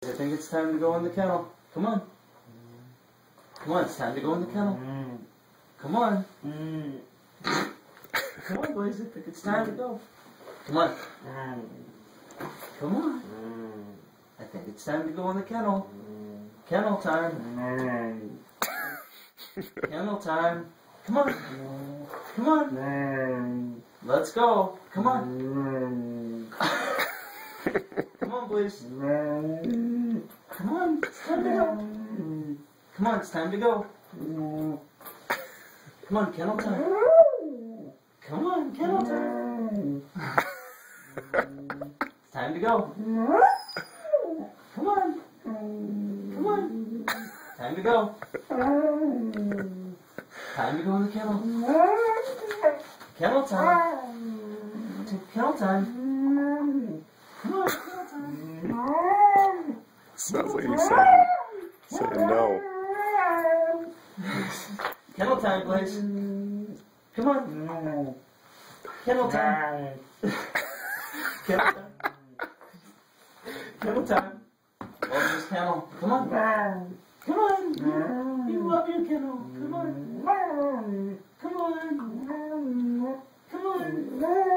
I think it's time to go in the kennel. Come on. Come on, it's time to go in the kennel. Come on. Come on, boys, I think it's time to go. Come on. Come on. I think it's time to go in the kennel. Kennel time. Kennel time. Come on. Come on. Let's go. Come on. Come on, boys. Come on, it's time to go. Come on, it's time to go. Come on, kennel time. Come on, kennel time. It's time to go. Come on. Come on. Time to go. Time to go in the kennel. Kennel time. Kennel time. Come on, kennel time. Sounds like he's saying no. Kennel time, please. Come on. Kennel time. Kennel time. Kennel time. Love this kennel. Come on. Come on. You love your kennel. Come on. Come on. Come on.